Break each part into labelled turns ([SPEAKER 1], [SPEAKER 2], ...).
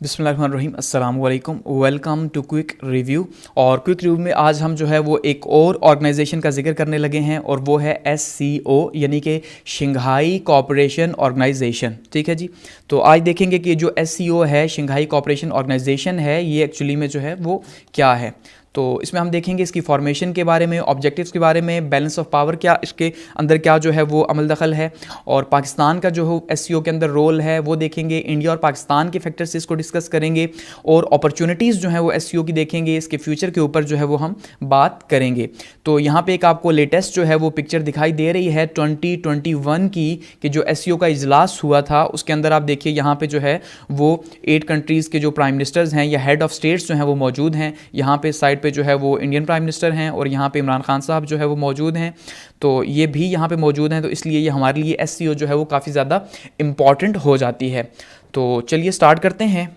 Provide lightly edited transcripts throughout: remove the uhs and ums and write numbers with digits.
[SPEAKER 1] बिस्मिल्लाहिर्रहमानिर्रहीम, अस्सलाम वालेकुम, वेलकम टू क्विक रिव्यू। और क्विक रिव्यू में आज हम जो है वो एक और ऑर्गेनाइजेशन का जिक्र करने लगे हैं और वो है SCO यानी कि शंघाई कोऑपरेशन ऑर्गेनाइजेशन। ठीक है जी। तो आज देखेंगे कि जो SCO है, शंघाई कोऑपरेशन ऑर्गेनाइजेशन है, ये एक्चुअली में जो है वो क्या है। तो इसमें हम देखेंगे इसकी फॉर्मेशन के बारे में, ऑब्जेक्टिव्स के बारे में, बैलेंस ऑफ पावर क्या इसके अंदर क्या जो है वो अमल दखल है, और पाकिस्तान का जो SCO के अंदर रोल है वो देखेंगे। इंडिया और पाकिस्तान के फैक्टर्स से इसको डिस्कस करेंगे और अपॉर्चुनिटीज़ जो है वो SCO की देखेंगे। इसके फ्यूचर के ऊपर जो है वो हम बात करेंगे। तो यहाँ पे एक आपको लेटेस्ट जो है वो पिक्चर दिखाई दे रही है 2021 की, कि जो SCO का इजलास हुआ था उसके अंदर आप देखिए यहाँ पे जो है वो 8 कंट्रीज़ के जो प्राइम मिनिस्टर्स हैं या हेड ऑफ स्टेट्स जो हैं वो मौजूद हैं। यहाँ पे साइड पे जो है वो इंडियन प्राइम मिनिस्टर हैं और यहाँ पे इमरान खान साहब जो है वो मौजूद हैं। तो ये भी यहाँ पे मौजूद हैं, तो इसलिए ये हमारे लिए SCO जो है वो काफ़ी ज़्यादा इम्पॉर्टेंट हो जाती है। तो चलिए स्टार्ट करते हैं।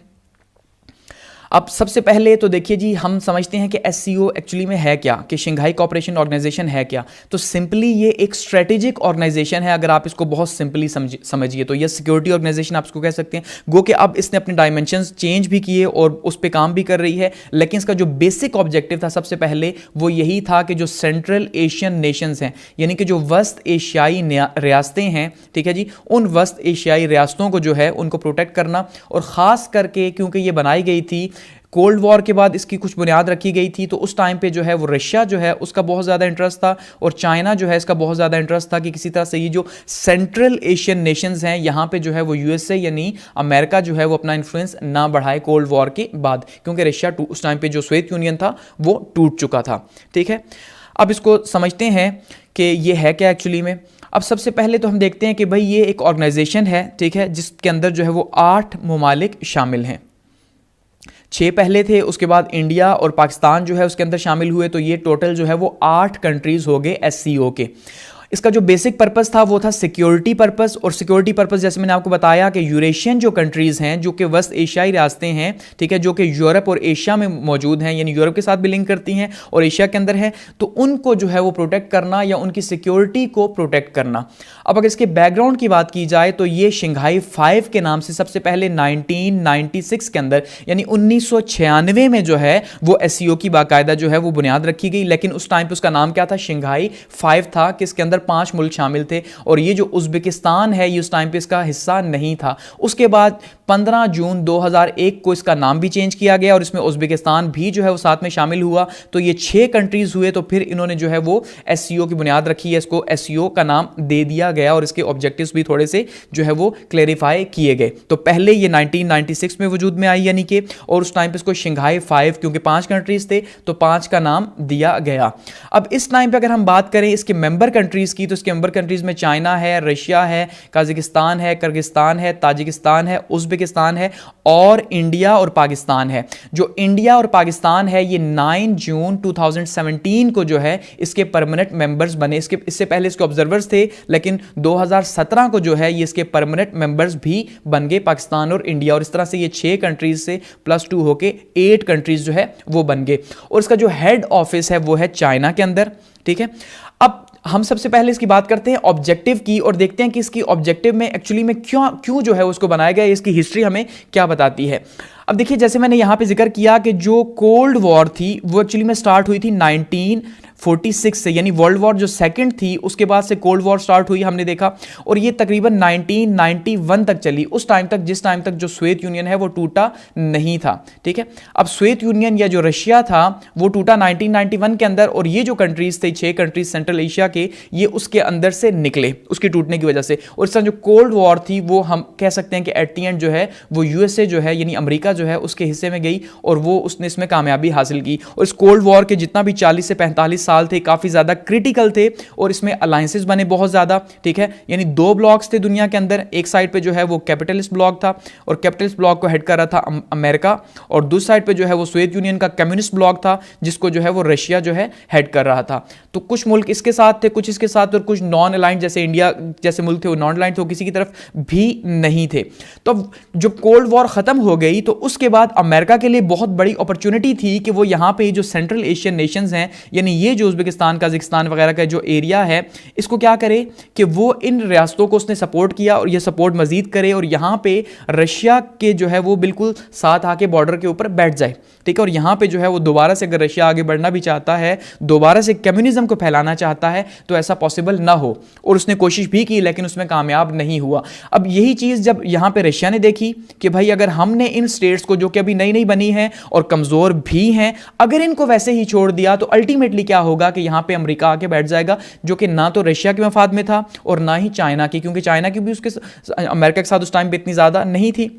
[SPEAKER 1] अब सबसे पहले तो देखिए जी, हम समझते हैं कि SCO एक्चुअली में है क्या, कि शंघाई कोऑपरेशन ऑर्गेनाइजेशन है क्या। तो सिंपली ये एक स्ट्रेटेजिक ऑर्गेनाइजेशन है। अगर आप इसको बहुत सिंपली समझिए तो ये सिक्योरिटी ऑर्गेनाइजेशन आप इसको कह सकते हैं। गो कि अब इसने अपने डायमेंशंस चेंज भी किए और उस पर काम भी कर रही है, लेकिन इसका जो बेसिक ऑब्जेक्टिव था सबसे पहले वो यही था कि जो सेंट्रल एशियन नेशंस हैं, यानी कि जो वस्त एशियाई रियासतें हैं, ठीक है जी, उन वस्त एशियाई रियासतों को जो है उनको प्रोटेक्ट करना। और ख़ास करके क्योंकि ये बनाई गई थी कोल्ड वॉर के बाद, इसकी कुछ बुनियाद रखी गई थी, तो उस टाइम पे जो है वो रशिया जो है उसका बहुत ज़्यादा इंटरेस्ट था और चाइना जो है इसका बहुत ज़्यादा इंटरेस्ट था कि किसी तरह से ये जो सेंट्रल एशियन नेशंस हैं यहाँ पे जो है वो USA यानी अमेरिका जो है वो अपना इन्फ्लुएंस ना बढ़ाए कोल्ड वॉर के बाद, क्योंकि रशिया उस टाइम पे जो सोवियत यूनियन था वो टूट चुका था। ठीक है, अब इसको समझते हैं कि ये है क्या एक्चुअली में। अब सबसे पहले तो हम देखते हैं कि भाई ये एक ऑर्गेनाइजेशन है, ठीक है, जिसके अंदर जो है वो 8 ममालिक शामिल हैं। 6 पहले थे, उसके बाद इंडिया और पाकिस्तान जो है उसके अंदर शामिल हुए, तो ये टोटल जो है वो 8 कंट्रीज़ हो गए SCO के। इसका जो बेसिक पर्पस था वो था सिक्योरिटी पर्पस। और सिक्योरिटी पर्पस जैसे मैंने आपको बताया कि यूरेशियन जो कंट्रीज़ हैं, जो कि वस्त एशियाई रियासतें हैं, ठीक है, जो कि यूरोप और एशिया में मौजूद हैं, यानी यूरोप के साथ भी लिंक करती हैं और एशिया के अंदर है, तो उनको जो है वो प्रोटेक्ट करना या उनकी सिक्योरिटी को प्रोटेक्ट करना। अब अगर इसके बैकग्राउंड की बात की जाए तो ये शंघाई 5 के नाम से सबसे पहले 1996 के अंदर यानी 1996 में जो है वो SCO की बाकायदा जो है वो बुनियाद रखी गई। लेकिन उस टाइम पे उसका नाम क्या था? शंघाई 5 था, कि इसके अंदर 5 मुल्क शामिल थे। और ये जो उज़्बेकिस्तान है ये उस टाइम पे इसका हिस्सा नहीं था। उसके बाद 15 जून 2001 को इसका नाम भी चेंज किया गया और इसमें उज़्बेकिस्तान भी जो है वो साथ में शामिल हुआ। तो ये 6 कंट्रीज हुए। तो फिर इन्होंने जो है वो SCO की बुनियाद रखी है, इसको SCO का नाम दे दिया गया और इसके ऑब्जेक्टिव्स भी थोड़े से जो है वो क्लेरिफाई किए गए। तो पहले ये 1996 में वजूद में आई यानी कि, और उस टाइम पे इसको शंघाई 5, क्योंकि 5 कंट्रीज थे तो 5 का नाम दिया गया। अब इस टाइम पे अगर हम बात करें इसके मेंबर कंट्रीज की, तो इसके मेंबर कंट्रीज में चाइना है, रशिया है, कजाकिस्तान है, किर्गिस्तान है, ताजिकिस्तान है, उज़्बेकिस्तान है और इंडिया और पाकिस्तान है। जो इंडिया और पाकिस्तान है ये 9 जून 2017 को जो है इसके परमानेंट मेंबर्स बने। इससे पहले इसके ऑब्जर्वर्स थे, लेकिन 2017 को जो है ये इसके परमानेंट मेंबर्स भी बन गए, पाकिस्तान और इंडिया। और इस तरह से ये 6 कंट्रीज से +2 होके 8 कंट्रीज जो है वो बन गए। और इसका जो हेड ऑफिस है वो है चाइना के अंदर। ठीक है, अब हम सबसे पहले इसकी बात करते हैं ऑब्जेक्टिव की और देखते हैं कि इसकी ऑब्जेक्टिव में एक्चुअली में क्यों जो है उसको बनाया गया, इसकी हिस्ट्री हमें क्या बताती है। अब देखिए, जैसे मैंने यहां पे जिक्र किया कि जो कोल्ड वॉर थी वो एक्चुअली में स्टार्ट हुई थी 1946 से, यानी वर्ल्ड वॉर जो सेकंड थी उसके बाद से कोल्ड वॉर स्टार्ट हुई हमने देखा, और ये तकरीबन 1991 तक चली, उस टाइम तक जिस टाइम तक जो सोवियत यूनियन है वो टूटा नहीं था। ठीक है, अब सोवियत यूनियन या जो रशिया था वो टूटा 1991 के अंदर, और ये जो कंट्रीज थे 6 कंट्रीज सेंट्रल एशिया के, ये उसके अंदर से निकले उसकी टूटने की वजह से। और इस तरह जो कोल्ड वॉर थी वो हम कह सकते हैं कि एट द एंड जो है वो USA जो है यानी अमेरिका जो है उसके हिस्से में गई और वो उसने इसमें कामयाबी हासिल की। और इस कोल्ड वॉर के जितना भी 40 से 45 साल थे काफी ज्यादा क्रिटिकल थे और इसमें अलायंसेस बने बहुत ज्यादा। ठीक है, यानी 2 ब्लॉक्स थे दुनिया के अंदर, एक साइड पे जो है वो कैपिटलिस्ट ब्लॉक था और कैपिटलिस्ट ब्लॉक को हेड कर रहा था अमेरिका, और दूसरी साइड पे जो है वो सोवियत यूनियन का कम्युनिस्ट ब्लॉक था जिसको जो है वो रशिया जो है हेड कर रहा था। तो कुछ मुल्क इसके साथ थे, कुछ इसके साथ, और कुछ नॉन अलाइंड जैसे इंडिया जैसे मुल्क थे वो नॉन अलाइंड थे, वो किसी की तरफ भी नहीं थे। तो जब कोल्ड वॉर खत्म हो गई तो उसके बाद अमेरिका के लिए बहुत बड़ी अपॉर्चुनिटी थी कि वो यहाँ पे जो सेंट्रल एशियन नेशंस हैं, यानी ये जो उज़्बेकिस्तान, कजाकिस्तान वगैरह का जो एरिया है, इसको क्या करे कि वो इन रियासतों को उसने सपोर्ट किया और ये सपोर्ट मजीद करे और यहाँ पे रशिया के जो है वो बिल्कुल साथ आके बॉर्डर के ऊपर बैठ जाए, ठीक है। और यहाँ पे जो है वो दोबारा से अगर रशिया आगे बढ़ना भी चाहता है, दोबारा से कम्युनिज्म को फैलाना चाहता है, तो ऐसा पॉसिबल ना हो। और उसने कोशिश भी की लेकिन उसमें कामयाब नहीं हुआ। अब यही चीज़ जब यहाँ पे रशिया ने देखी कि भाई अगर हमने इन स्टेट्स को जो कि अभी नई नई बनी हैं और कमज़ोर भी हैं, अगर इनको वैसे ही छोड़ दिया तो अल्टीमेटली क्या होगा कि यहाँ पे अमेरिका आके बैठ जाएगा, जो कि ना तो रशिया के मफाद में था और ना ही चाइना की, क्योंकि चाइना की भी उसके अमेरिका के साथ उस टाइम पे इतनी ज़्यादा नहीं थी।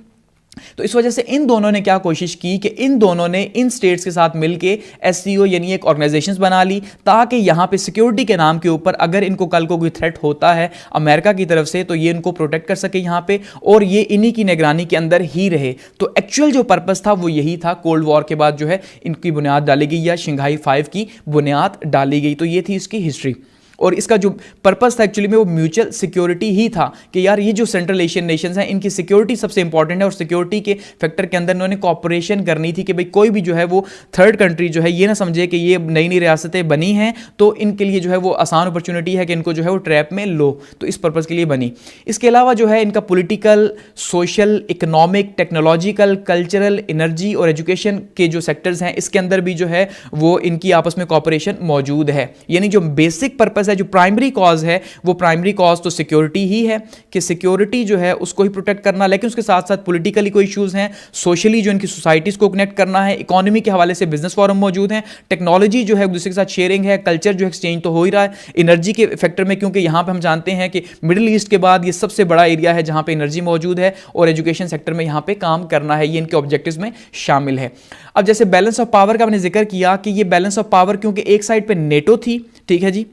[SPEAKER 1] तो इस वजह से इन दोनों ने क्या कोशिश की कि इन दोनों ने इन स्टेट्स के साथ मिलकर एससीओ यानी एक ऑर्गेनाइजेशंस बना ली, ताकि यहां पे सिक्योरिटी के नाम के ऊपर अगर इनको कल को कोई थ्रेट होता है अमेरिका की तरफ से, तो ये इनको प्रोटेक्ट कर सके यहां पे और ये इन्हीं की निगरानी के अंदर ही रहे। तो एक्चुअल जो पर्पस था वो यही था। कोल्ड वॉर के बाद जो है इनकी बुनियाद डाली गई या शंघाई 5 की बुनियाद डाली गई। तो ये थी इसकी हिस्ट्री और इसका जो पर्पस था एक्चुअली में वो म्यूचुअल सिक्योरिटी ही था कि यार ये जो सेंट्रल एशियन नेशंस हैं इनकी सिक्योरिटी सबसे इंपॉर्टेंट है और सिक्योरिटी के फैक्टर के अंदर इन्होंने कॉपरेशन करनी थी कि भाई कोई भी जो है वो थर्ड कंट्री जो है ये ना समझे कि ये नई नई रियासतें बनी हैं तो इनके लिए जो है वो आसान अपॉर्चुनिटी है कि इनको जो है वो ट्रैप में लो, तो इस पर्पज़ के लिए बनी। इसके अलावा जो है इनका political, social, economic, technological, cultural, energy और एजुकेशन के जो सेक्टर्स हैं इसके अंदर भी जो है वो इनकी आपस में कॉपरेशन मौजूद है। यानी जो बेसिक पर्पस है, जो प्राइमरी कॉज है, वो प्राइमरी कॉज तो सिक्योरिटी ही है कि सिक्योरिटी जो है उसको ही प्रोटेक्ट करना, लेकिन उसके साथ साथ पॉलिटिकली कोई इश्यूज हैं, सोशली जो इनकी सोसाइटीज को कनेक्ट करना है, इकोनॉमी के हवाले से बिजनेस फोरम मौजूद हैं, टेक्नोलॉजी जो है एक दूसरे के साथ शेयरिंग है, कल्चर जो एक्सचेंज तो हो ही रहा है, एनर्जी के फैक्टर में क्योंकि यहां पे हम जानते हैं कि मिडिल ईस्ट के बाद ये सबसे बड़ा एरिया है जहां पे एनर्जी मौजूद है, और एजुकेशन सेक्टर में यहां पे काम करना है, ये इनके ऑब्जेक्टिव्स में शामिल है। अब जैसे बैलेंस ऑफ पावर का मैंने जिक्र किया कि ये बैलेंस ऑफ पावर क्योंकि एक साइड पे नेटो थी, ठीक है जी,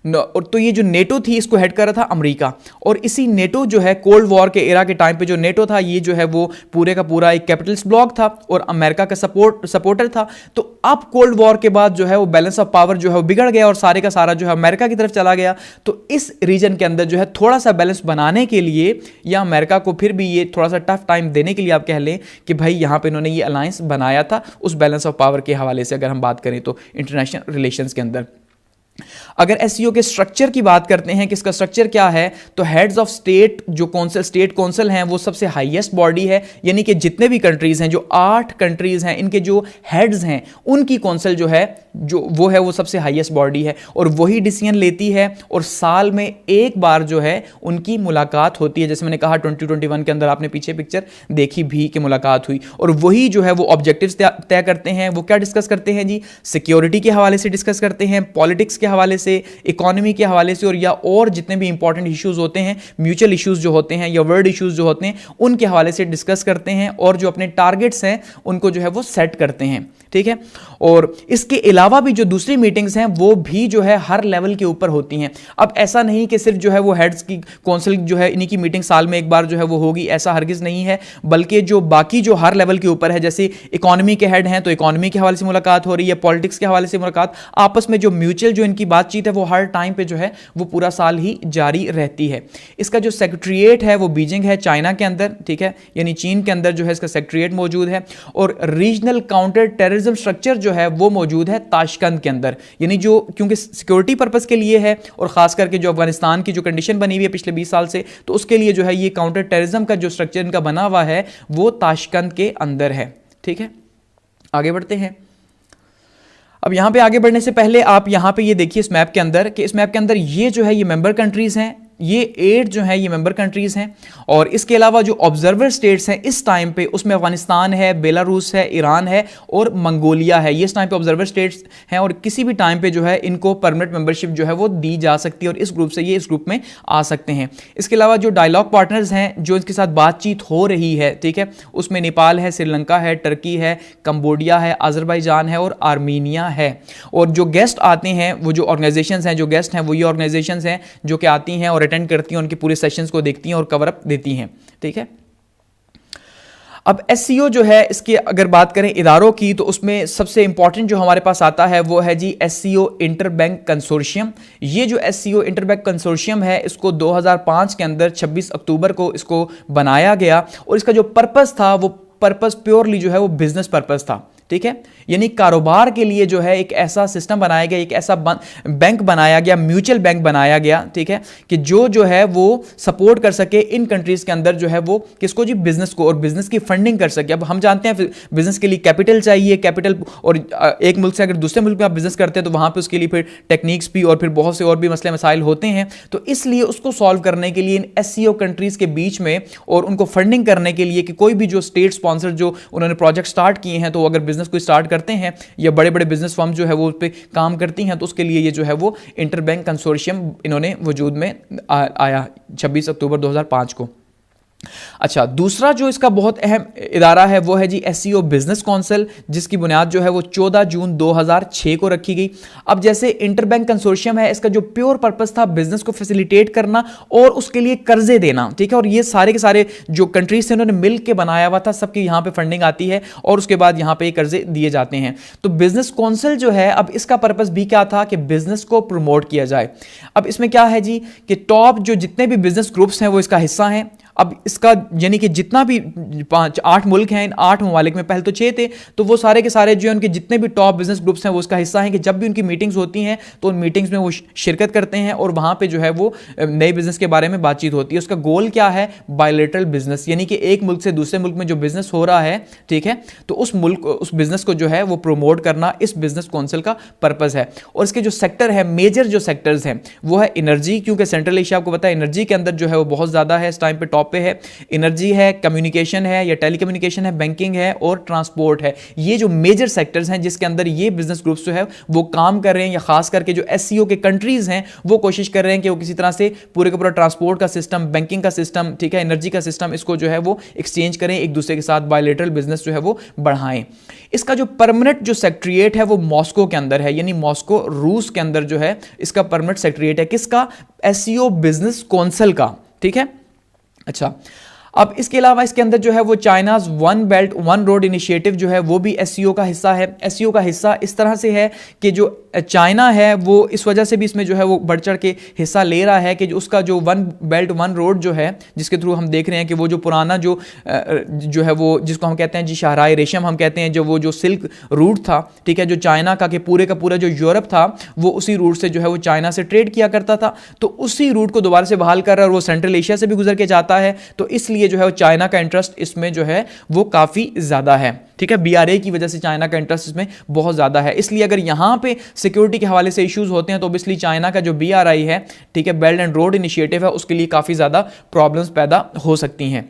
[SPEAKER 1] और तो ये जो नेटो थी इसको हेड कर रहा था अमेरिका, और इसी नेटो जो है कोल्ड वॉर के एरा के टाइम पे जो नेटो था ये जो है वो पूरे का पूरा एक कैपिटलिस्ट ब्लॉक था और अमेरिका का सपोर्टर था। तो अब कोल्ड वॉर के बाद जो है वो बैलेंस ऑफ पावर जो है वो बिगड़ गया और सारे का सारा जो है अमेरिका की तरफ चला गया। तो इस रीजन के अंदर जो है थोड़ा सा बैलेंस बनाने के लिए या अमेरिका को फिर भी ये थोड़ा सा टफ टाइम देने के लिए आप कह लें कि भाई यहां पे इन्होंने ये अलायंस बनाया था उस बैलेंस ऑफ पावर के हवाले से। अगर हम बात करें तो इंटरनेशनल रिलेशंस के अंदर अगर एससीओ के स्ट्रक्चर की बात करते हैं कि इसका स्ट्रक्चर क्या है, तो हेड्स ऑफ स्टेट जो कौंसिल, स्टेट कौंसिल हैं वो सबसे हाईएस्ट बॉडी है, यानी कि जितने भी कंट्रीज हैं, जो 8 कंट्रीज हैं, इनके जो हेड्स हैं उनकी कौंसिल जो है वो सबसे हाईएस्ट बॉडी है और वही डिसीजन लेती है और साल में एक बार जो है उनकी मुलाकात होती है। जैसे मैंने कहा 2021 के अंदर आपने पीछे पिक्चर देखी भी कि मुलाकात हुई, और वही जो है वो ऑब्जेक्टिव्स तय करते हैं। वो क्या डिस्कस करते हैं जी, सिक्योरिटी के हवाले से डिस्कस करते हैं, पॉलिटिक्स के हवाले से, इकोनॉमी के हवाले से, और जितने भी इंपॉर्टेंट इश्यूज होते हैं, म्यूचुअल इश्यूज जो होते हैं या वर्ल्ड इश्यूज जो होते हैं उनके हवाले से डिस्कस करते हैं और जो अपने टारगेट्स हैं उनको जो है वो सेट करते हैं, ठीक है। और इसके अलावा भी जो दूसरी मीटिंग्स हैं वो भी जो है हर लेवल के ऊपर होती हैं। अब ऐसा नहीं कि सिर्फ जो है वो हेड्स की काउंसिल जो है इन्हीं की मीटिंग साल में एक बार जो है वो होगी, ऐसा हरगिज नहीं है, बल्कि जो बाकी जो हर लेवल के ऊपर है, जैसे इकोनॉमी के हेड हैं तो इकोनॉमी के हवाले से मुलाकात हो रही है, पॉलिटिक्स के हवाले से मुलाकात, आपस में जो म्यूचुअल जो इनकी बातचीत है वो हर टाइम पे जो है वो पूरा साल ही जारी रहती है। इसका जो सेक्रेटरीट है वो बीजिंग है, चाइना के अंदर, ठीक है, यानी चीन के अंदर जो है इसका सेक्रेटरीट मौजूद है, और रीजनल काउंटर टेररिज्म स्ट्रक्चर जो है वो मौजूद है ताशकंद के अंदर, यानी जो क्योंकि सिक्योरिटी पर्पस के लिए है और खास करके जो अफगानिस्तान की जो कंडीशन बनी हुई है पिछले 20 साल से, तो उसके लिए जो है ये काउंटर टेररिज्म का जो स्ट्रक्चर इनका बना हुआ है वो ताशकंद के अंदर है, ठीक है। आगे बढ़ते हैं। अब यहां पे आगे बढ़ने से पहले आप यहां पे ये देखिए इस मैप के अंदर कि इस मैप के अंदर ये जो है ये मेंबर कंट्रीज हैं, ये 8 जो है ये मेंबर कंट्रीज हैं, और इसके अलावा जो ऑब्जर्वर स्टेट्स हैं इस टाइम पे उसमें अफगानिस्तान है, बेलारूस है, ईरान है और मंगोलिया है। ये इस टाइम पे ऑब्जर्वर स्टेट्स हैं और किसी भी टाइम पे जो है इनको परमानेंट मेंबरशिप जो है वो दी जा सकती है और इस ग्रुप से ये इस ग्रुप में आ सकते हैं। इसके अलावा जो डायलॉग पार्टनर्स हैं जो इसके साथ बातचीत हो रही है, ठीक है, उसमें नेपाल है, श्रीलंका है, टर्की है, कंबोडिया है, अजरबैजान है और आर्मीनिया है। और जो गेस्ट आते हैं वो जो ऑर्गेनाइजेशंस हैं, जो गेस्ट हैं वो ये ऑर्गेनाइजेशंस हैं जो कि आती हैं और अटेंड करती हैं, उनके पूरे सेशंस को देखती हैं और कवर अप देती हैं, ठीक है। अब एससीओ जो है इसकी अगर बात करें इदारों की, तो उसमें सबसे इंपॉर्टेंट जो हमारे पास आता है वो है जी एससीओ इंटरबैंक कंसोर्शियम। ये जो एससीओ इंटरबैंक कंसोर्शियम है इसको 2005 के अंदर 26 अक्टूबर को इसको बनाया गया और इसका जो पर्पस था वो पर्पस प्योरली जो है वो बिजनेस पर्पस था, ठीक है। यानी कारोबार के लिए जो है एक ऐसा सिस्टम बनाया गया, एक ऐसा बैंक बनाया गया, म्यूचुअल बैंक बनाया गया, ठीक है, कि जो है वो सपोर्ट कर सके इन कंट्रीज के अंदर जो है वो किसको जी, बिजनेस को, और बिजनेस की फंडिंग कर सके। अब हम जानते हैं बिजनेस के लिए कैपिटल चाहिए, कैपिटल, और एक मुल्क से अगर दूसरे मुल्क में आप बिजनेस करते हैं तो वहां पे उसके लिए फिर टेक्निक्स भी और फिर बहुत से और भी मसले मसाइल होते हैं। तो इसलिए उसको सॉल्व करने के लिए इन एससीओ कंट्रीज के बीच में और उनको फंडिंग करने के लिए कि कोई भी जो स्टेट स्पॉन्सर जो उन्होंने प्रोजेक्ट स्टार्ट किए हैं, तो अगर बिजनेस को स्टार्ट करते हैं या बड़े बड़े बिजनेस फर्म जो है वो उस पे काम करती हैं, तो उसके लिए ये जो है वो इंटरबैंक कंसोर्शियम इन्होंने वजूद में आया 26 अक्टूबर 2005 को। अच्छा, दूसरा जो इसका बहुत अहम इदारा है वो है जी एससीओ बिजनेस काउंसिल, जिसकी बुनियाद जो है वो 14 जून 2006 को रखी गई। अब जैसे इंटरबैंक कंसोर्शियम है, इसका जो प्योर पर्पस था बिजनेस को फैसिलिटेट करना और उसके लिए कर्जे देना, ठीक है, और ये सारे के सारे जो कंट्रीज थे उन्होंने मिल के बनाया हुआ था, सबकी यहाँ पे फंडिंग आती है और उसके बाद यहाँ पे कर्जे दिए जाते हैं। तो बिजनेस काउंसिल जो है, अब इसका पर्पस भी क्या था कि बिजनेस को प्रमोट किया जाए। अब इसमें क्या है जी कि टॉप जो जितने भी बिजनेस ग्रुप्स हैं वो इसका हिस्सा हैं। अब इसका यानी कि जितना भी 8 मुल्क हैं, इन 8 ममालिक में, पहले तो 6 थे, तो वो सारे के सारे जो उनके जितने भी टॉप बिजनेस ग्रुप्स हैं वो उसका हिस्सा हैं कि जब भी उनकी मीटिंग्स होती हैं तो उन मीटिंग्स में वो शिरकत करते हैं और वहाँ पे जो है वो नए बिजनेस के बारे में बातचीत होती है। उसका गोल क्या है, बायलैटरल बिजनेस, यानी कि एक मुल्क से दूसरे मुल्क में जो बिजनेस हो रहा है, ठीक है, तो उस बिजनेस को जो है वो प्रमोट करना इस बिजनेस काउंसिल का पर्पस है। और इसके जो सेक्टर है, मेजर जो सेक्टर्स हैं वो है एनर्जी, क्योंकि सेंट्रल एशिया आपको पता है एनर्जी के अंदर जो है वो बहुत ज़्यादा है, इस टाइम पे टॉप पे है। एनर्जी है, कम्युनिकेशन है या टेलीकम्युनिकेशन है, बैंकिंग है और ट्रांसपोर्ट है। ये जो मेजर सेक्टर्स हैं जिसके अंदर ये बिजनेस ग्रुप्स जो है वो काम कर रहे हैं, या खास करके जो एससीओ के कंट्रीज हैं वो कोशिश कर रहे हैं कि वो किसी तरह से पूरे का पूरा ट्रांसपोर्ट का सिस्टम, बैंकिंग का सिस्टम, ठीक है, एनर्जी का सिस्टम, इसको जो है वो एक्सचेंज करें, एक दूसरे के साथ बायलैटरल बिजनेस जो है वो बढ़ाएं। इसका जो परमानेंट जो सेक्रेटरीट है वो मॉस्को के अंदर है, यानी मॉस्को रूस के अंदर जो है इसका परमानेंट सेक्रेटरीट है। किसका? एससीओ बिजनेस काउंसिल का, ठीक है। अच्छा, अब इसके अलावा इसके अंदर जो है वो China's one belt one road initiative जो है वो भी एससीओ का हिस्सा है। एससीओ का हिस्सा इस तरह से है कि जो चाइना है वो इस वजह से भी इसमें जो है वो बढ़ चढ़ के हिस्सा ले रहा है कि जो उसका जो वन बेल्ट वन रोड जो है, जिसके थ्रू हम देख रहे हैं कि वो जो पुराना जो है वो जिसको हम कहते हैं जी शाहराए रेशम हम कहते हैं, जो वो जो सिल्क रूट था, ठीक है, जो चाइना का पूरे जो यूरोप था वो उसी रूट से जो है वो चाइना से ट्रेड किया करता था, तो उसी रूट को दोबारा से बहाल कर रहा है और वो सेंट्रल एशिया से भी गुजर के जाता है। तो इसलिए जो है वो चाइना का इंटरेस्ट इसमें जो है वो काफी ज्यादा है, ठीक है, बीआरए की वजह से चाइना का इंटरेस्ट इसमें बहुत ज्यादा है। इसलिए अगर यहां पे सिक्योरिटी के हवाले से इश्यूज होते हैं तो ऑब्वियसली चाइना का जो बीआरआई है, ठीक है, बेल्ट एंड रोड इनिशिएटिव है, उसके लिए काफी ज्यादा प्रॉब्लम्स पैदा हो सकती हैं।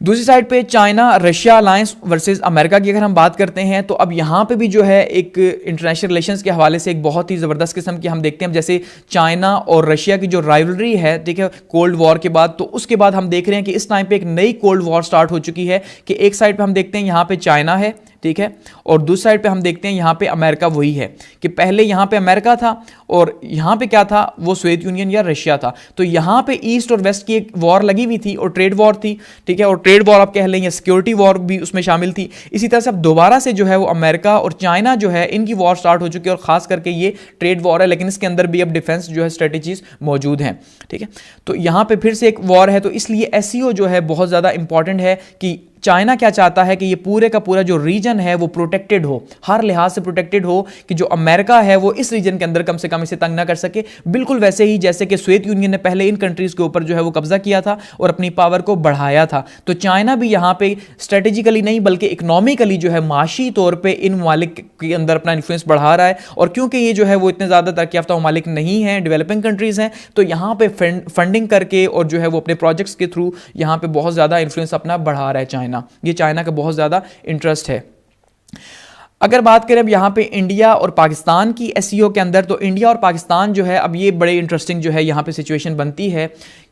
[SPEAKER 1] दूसरी साइड पे China Russia alliance versus America की अगर हम बात करते हैं तो अब यहाँ पे भी जो है एक इंटरनेशनल रिलेशंस के हवाले से एक बहुत ही ज़बरदस्त किस्म की हम देखते हैं। जैसे चाइना और रशिया की जो राइवलरी है, ठीक है, कोल्ड वॉर के बाद, तो उसके बाद हम देख रहे हैं कि इस टाइम पे एक नई कोल्ड वॉर स्टार्ट हो चुकी है कि एक साइड पे हम देखते हैं यहाँ पे चाइना है, ठीक है, और दूसरी साइड पे हम देखते हैं यहाँ पे अमेरिका। वही है कि पहले यहाँ पे अमेरिका था और यहाँ पे क्या था, वो सोवियत यूनियन या रशिया था। तो यहाँ पे ईस्ट और वेस्ट की एक वॉर लगी हुई थी और ट्रेड वॉर थी, ठीक है, और ट्रेड वॉर आप कह लें या सिक्योरिटी वॉर भी उसमें शामिल थी। इसी तरह से अब दोबारा से जो है वो अमेरिका और चाइना जो है इनकी वॉर स्टार्ट हो चुकी है और खास करके ये ट्रेड वॉर है, लेकिन इसके अंदर भी अब डिफेंस जो है स्ट्रेटेजीज मौजूद हैं, ठीक है। तो यहाँ पे फिर से एक वॉर है, तो इसलिए एससीओ जो है बहुत ज़्यादा इंपॉर्टेंट है कि चाइना क्या चाहता है कि ये पूरे का पूरा जो रीजन है वो प्रोटेक्टेड हो, हर लिहाज से प्रोटेक्टेड हो, कि जो अमेरिका है वो इस रीजन के अंदर कम से कम इसे तंग ना कर सके। बिल्कुल वैसे ही जैसे कि सोवियत यूनियन ने पहले इन कंट्रीज के ऊपर जो है वो कब्जा किया था और अपनी पावर को बढ़ाया था, तो चाइना भी यहाँ पे स्ट्रेटेजिकली नहीं बल्कि इकोनॉमिकली जो है माशी तौर पर इन ममालिक के अंदर अपना इन्फ्लुएंस बढ़ा रहा है। और क्योंकि ये जो है वो इतने ज़्यादा तरक्की याफ्ता ममालिक नहीं है, डेवलपिंग कंट्रीज हैं, तो यहाँ पे फंडिंग करके और जो है वो अपने प्रोजेक्ट्स के थ्रू यहाँ पे बहुत ज़्यादा इन्फ्लुएंस अपना बढ़ा रहा है चाइना। ये चाइना का बहुत ज़्यादा इंटरेस्ट है। अगर बात करें अब यहाँ पे इंडिया और पाकिस्तान की एससीओ के अंदर, तो इंडिया और पाकिस्तान जो है अब ये बड़े इंटरेस्टिंग जो है यहाँ पे सिचुएशन बनती है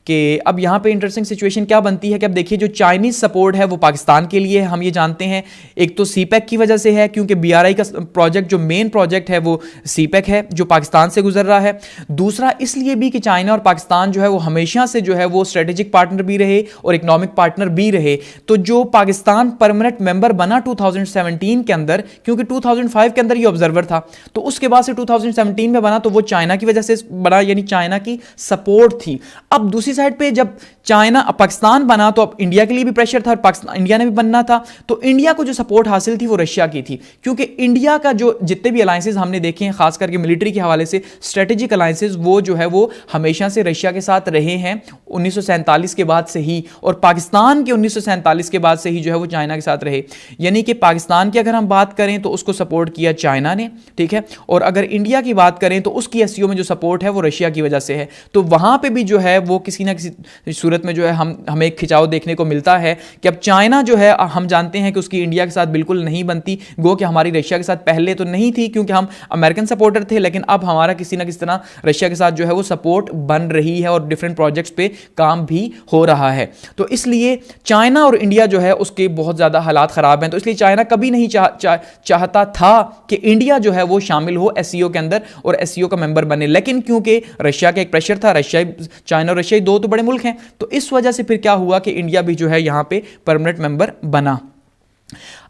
[SPEAKER 1] कि अब यहाँ पे इंटरेस्टिंग सिचुएशन क्या बनती है कि अब देखिए जो चाइनीज सपोर्ट है वो पाकिस्तान के लिए हम ये जानते हैं, एक तो सीपैक की वजह से है क्योंकि बीआरआई का प्रोजेक्ट जो मेन प्रोजेक्ट है वो सीपैक है जो पाकिस्तान से गुजर रहा है। दूसरा इसलिए भी कि चाइना और पाकिस्तान जो है वो हमेशा से जो है वो स्ट्रेटेजिक पार्टनर भी रहे और इकोनॉमिक पार्टनर भी रहे। तो जो पाकिस्तान परमानेंट मेंबर बना 2017 के अंदर, क्योंकि 2005 के अंदर ये ऑब्जर्वर था, तो उसके बाद से 2017 में बना तो वो चाइना की वजह से बना, यानी चाइना की सपोर्ट थी। अब दूसरी साइड पे जब चाइना पाकिस्तान बना तो अब इंडिया के लिए भी प्रेशर था और पाकिस्तान इंडिया ने भी बनना था, तो इंडिया को जो सपोर्ट हासिल थी वो रशिया की थी, क्योंकि इंडिया का जो जितने भी अलायंसेस हमने देखे हैं खास करके मिलिट्री के हवाले से स्ट्रेटेजिक अलायंसेस, वो जो है वो हमेशा से रशिया के साथ रहे हैं 1947 के बाद से ही, और पाकिस्तान के 1947 के बाद से ही जो है वो चाइना के साथ रहे। यानी कि पाकिस्तान की अगर हम बात करें तो उसको सपोर्ट किया चाइना ने, ठीक है, और अगर इंडिया की बात करें तो उसकी एससीओ में जो सपोर्ट है वो रशिया की वजह से है। तो वहां पे भी जो है वो किसी ना किसी सूरत में जो है हमें एक खिंचाव देखने को मिलता है कि अब चाइना जो है हम जानते हैं कि उसकी इंडिया के साथ बिल्कुल नहीं बनती, गो कि हमारी रशिया के साथ पहले तो नहीं थी क्योंकि हम अमेरिकन सपोर्टर थे, लेकिन अब हमारा किसी ना किसी तरह रशिया के साथ जो है वो सपोर्ट बन रही है और डिफरेंट प्रोजेक्ट्स पे काम भी हो रहा है। तो इसलिए चाइना और इंडिया जो है उसके बहुत ज़्यादा हालात ख़राब हैं, तो इसलिए चाइना कभी नहीं चाहता था कि इंडिया जो है वो शामिल हो एससीओ के अंदर और एससीओ का मेंबर बने, लेकिन क्योंकि रशिया का एक प्रेशर था, चाइना और रशिया दो तो बड़े मुल्क हैं, तो इस वजह से फिर क्या हुआ कि इंडिया भी जो है यहां पे परमानेंट मेंबर बना।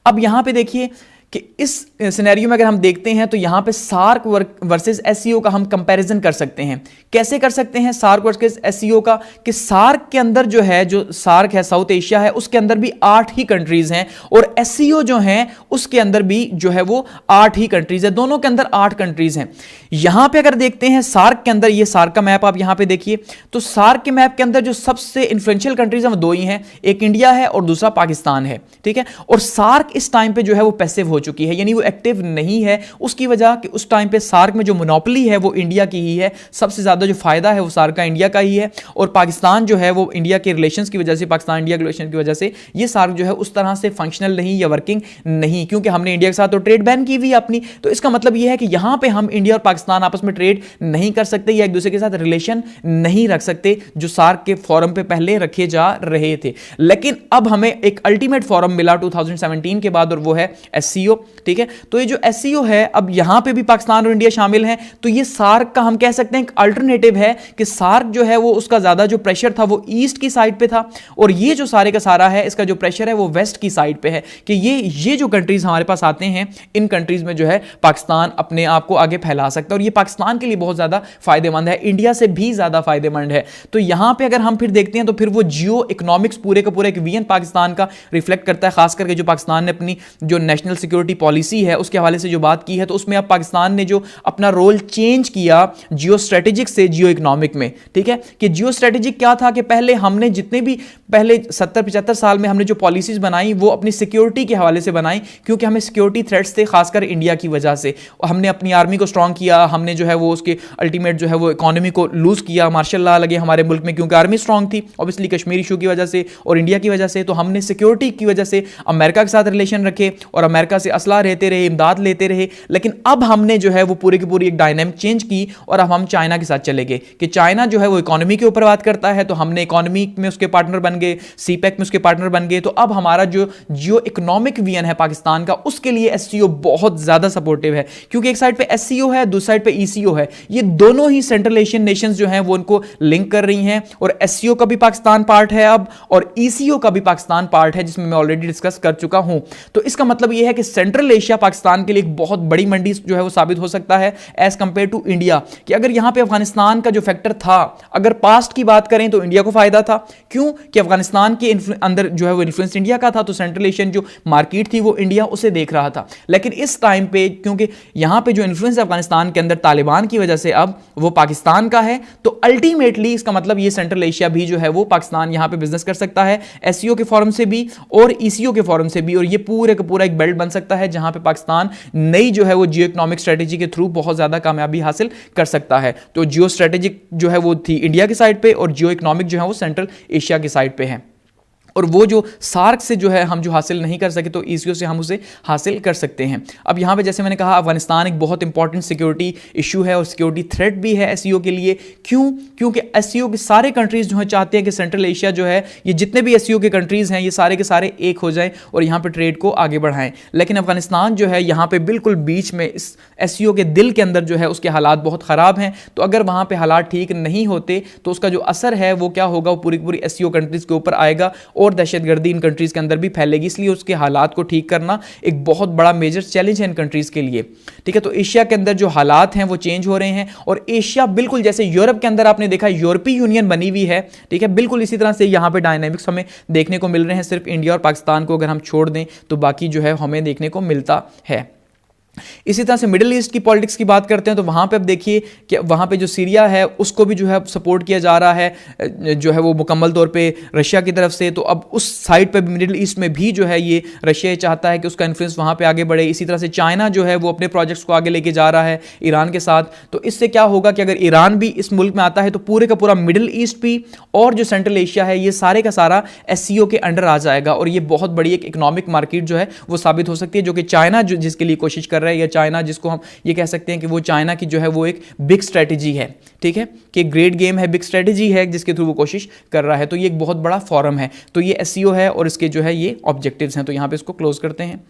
[SPEAKER 1] अब यहां पे देखिए कि इस सिनेरियो में अगर हम देखते हैं तो यहां पे सार्क वर्सेस एससीओ का हम कंपैरिजन कर सकते हैं। कैसे कर सकते हैं सार्क वर्सेस एससीओ का, कि सार्क के अंदर जो है, जो सार्क है साउथ एशिया है, उसके अंदर भी 8 ही कंट्रीज हैं, और एससीओ जो है उसके अंदर भी जो है वो 8 ही कंट्रीज है, दोनों के अंदर 8 कंट्रीज हैं। यहां पे अगर देखते हैं सार्क के अंदर, ये सार्क का मैप आप यहां पे देखिए, तो सार्क के मैप के अंदर जो सबसे इन्फ्लुएंशियल कंट्रीज हैं वो 2 ही हैं, एक इंडिया है और दूसरा पाकिस्तान है, ठीक है। और सार्क इस टाइम पे जो है वो पैसिव हो चुकी है, यानी वो एक्टिव नहीं है। उसकी वजह कि उस टाइम पे सार्क में जो मोनोपोली है वो इंडिया की ही है, सबसे ज्यादा जो फायदा है वो सार्क का इंडिया का ही है, और पाकिस्तान जो है वो इंडिया के रिलेशंस की वजह से, पाकिस्तान इंडिया के रिलेशन की वजह से ये सार्क जो है उस तरह से फंक्शनल नहीं या वर्किंग नहीं, क्योंकि हमने इंडिया के साथ तो ट्रेड बैन की हुई है अपनी। तो इसका मतलब ये है कि यहां पे हम इंडिया और पाकिस्तान आपस में ट्रेड नहीं कर सकते या एक दूसरे के साथ रिलेशन नहीं रख सकते, जो सार्क के फोरम पे पहले रखे जा रहे थे। लेकिन अब हमें एक अल्टीमेट फोरम मिला 2017 के बाद, और वो है एससीओ, ठीक है। तो ये जो एससीओ है, अब यहां पे भी पाकिस्तान और इंडिया शामिल हैं, तो ये सार्क का हम कह सकते हैं एक अल्टरनेटिव है, कि सार्क जो है वो उसका ज्यादा जो प्रेशर था वो ईस्ट की साइड पे था, और ये जो सारे का सारा है इसका जो प्रेशर है वो वेस्ट की साइड पे है, कि ये जो कंट्रीज हमारे पास आते हैं, इन कंट्रीज में जो है पाकिस्तान अपने आप को आगे फैला सकता है, और ये पाकिस्तान के लिए बहुत ज्यादा फायदेमंद है, इंडिया से भी ज्यादा फायदेमंद है। तो यहां पे अगर हम फिर देखते हैं तो फिर वो जियो इकोनॉमिक्स पूरे का पूरा एक विजन पाकिस्तान का रिफ्लेक्ट करता है, खास करके जो पाकिस्तान ने अपनी जो नेशनल सिक्योरिटी पॉलिसी है उसके हवाले से जो बात की है, तो उसमें अब पाकिस्तान ने जो अपना रोल चेंज किया जियो स्ट्रेटेजिक से जियो इकोनॉमिक में, ठीक है। कि जियो स्ट्रेटेजिक क्या था कि पहले हमने जितने भी पहले 70-75 साल में हमने जो पॉलिसीज बनाई वो अपनी सिक्योरिटी के हवाले से बनाई, क्योंकि हमें सिक्योरिटी थ्रेट्स थे खासकर इंडिया की वजह से। हमने अपनी आर्मी को स्ट्रांग किया, हमने जो है वो उसके अल्टीमेट जो है वो इकोनॉमी को लूज किया, मार्शल लॉ लगे हमारे मुल्क में क्योंकि आर्मी स्ट्रांग थी, ऑब्वियसली कश्मीर इशू की वजह से और इंडिया की वजह से। तो हमने सिक्योरिटी की वजह से अमेरिका के साथ रिलेशन रखे और अमेरिका से असला रहते रहे, इमदाद लेते रहे। लेकिन अब हमने जो है वो पूरी की पूरी एक डायनामिक चेंज की और अब हम चाइना के साथ चले गए कि चाइना जो है वो इकोनॉमी के ऊपर बात करता है, तो हमने इकोनॉमी में उसके पार्टनर बन गए, सीपेक में उसके पार्टनर बन गए। तो अब हमारा जो जियो इकोनॉमिक विजन है पाकिस्तान का, उसके लिए एससीओ बहुत ज्यादा सपोर्टिव है, क्योंकि एक साइड पे एससीओ है, दूसरी साइड पे ईसीओ है। ये दोनों ही सेंट्रल एशियन नेशंस जो हैं वो उनको लिंक कर रही हैं, और एससीओ का भी पाकिस्तान पार्ट है अब, और ईसीओ का भी पाकिस्तान पार्ट है, जिसमें मैं ऑलरेडी डिस्कस कर चुका हूं। तो इसका मतलब यह है कि सेंट्रल एशिया पाकिस्तान के लिए एक बहुत बड़ी मंडी जो है वो साबित हो सकता है एज कंपेयर टू इंडिया। कि अगर यहां पे अफगानिस्तान का जो फैक्टर था, अगर पास्ट की बात करें तो इंडिया को फायदा था। क्यों? कि अफगानिस्तान के अंदर जो है वो इन्फ्लुएंस इंडिया का था, तो सेंट्रल एशियन जो मार्केट थी वो इंडिया उसे देख रहा था। लेकिन इस टाइम पे क्योंकि यहां पे जो इन्फ्लुएंस अफगानिस्तान के अंदर तालिबान की वजह से अब वो पाकिस्तान का है, तो अल्टीमेटली इसका मतलब ये सेंट्रल एशिया भी जो है वो पाकिस्तान यहां पे बिजनेस कर सकता है, एससीओ के फॉरम से भी और ईसीओ के फॉरम से भी, और ये पूरे का पूरा एक बेल्ट बन सकता है जहां पे पाकिस्तान नई जो है वो जियो इकोनॉमिक स्ट्रेटेजी के थ्रू बहुत ज्यादा कामयाबी हासिल कर सकता है। तो जियो स्ट्रेटेजिक जो है वो थी इंडिया की साइड पे, और जियो इकोनॉमिक जो है वो सेंट्रल एशिया की साइड पे है। और वो जो सार्क से जो है हम जो हासिल नहीं कर सके, तो ईसीओ से हम उसे हासिल कर सकते हैं। अब यहाँ पे जैसे मैंने कहा, अफगानिस्तान एक बहुत इंपॉर्टेंट सिक्योरिटी इशू है और सिक्योरिटी थ्रेट भी है एससीओ के लिए। क्यों? क्योंकि एससीओ के सारे कंट्रीज जो है चाहते हैं कि सेंट्रल एशिया जो है, ये जितने भी एससीओ के कंट्रीज हैं ये सारे के सारे एक हो जाएं और यहाँ पे ट्रेड को आगे बढ़ाएं। लेकिन अफगानिस्तान जो है यहाँ पे बिल्कुल बीच में, इस एससीओ के दिल के अंदर जो है उसके हालात बहुत ख़राब हैं। तो अगर वहाँ पर हालात ठीक नहीं होते तो उसका जो असर है वो क्या होगा, वो पूरी पूरी एससीओ कंट्रीज के ऊपर आएगा और दहशतगर्दी इन कंट्रीज़ के अंदर भी फैलेगी, इसलिए उसके हालात को ठीक करना एक बहुत बड़ा मेजर चैलेंज है इन कंट्रीज़ के लिए। ठीक है, तो एशिया के अंदर जो हालात हैं वो चेंज हो रहे हैं, और एशिया बिल्कुल जैसे यूरोप के अंदर आपने देखा यूरोपीय यूनियन बनी हुई है, ठीक है, बिल्कुल इसी तरह से यहाँ पे डायनामिक्स हमें देखने को मिल रहे हैं। सिर्फ इंडिया और पाकिस्तान को अगर हम छोड़ दें तो बाकी जो है हमें देखने को मिलता है। इसी तरह से मिडिल ईस्ट की पॉलिटिक्स की बात करते हैं तो वहाँ पे अब देखिए कि वहाँ पे जो सीरिया है उसको भी जो है सपोर्ट किया जा रहा है जो है वो मुकम्मल तौर पे रशिया की तरफ से। तो अब उस साइड पे मिडिल ईस्ट में भी जो है ये रशिया चाहता है कि उसका इन्फ्लुएंस वहाँ पे आगे बढ़े। इसी तरह से चाइना जो है वो अपने प्रोजेक्ट्स को आगे लेके जा रहा है ईरान के साथ। तो इससे क्या होगा कि अगर ईरान भी इस मुल्क में आता है तो पूरे का पूरा मिडिल ईस्ट भी और जो सेंट्रल एशिया है ये सारे का सारा एससीओ के अंडर आ जाएगा, और ये बहुत बड़ी एक इकोनॉमिक मार्केट जो है वो साबित हो सकती है, जो कि चाइना जो जिसके लिए कोशिश कर रहा है, या चाइना जिसको हम ये कह सकते हैं कि वो चाइना की जो है वो एक बिग स्ट्रेटजी है। ठीक है, कि ग्रेट गेम है, बिग स्ट्रेटजी है जिसके थ्रू वो कोशिश कर रहा है। तो ये एक बहुत बड़ा फॉरम है। तो ये एससीओ है और इसके जो है ये ऑब्जेक्टिव्स हैं। तो यहाँ पे इसको क्लोज करते हैं।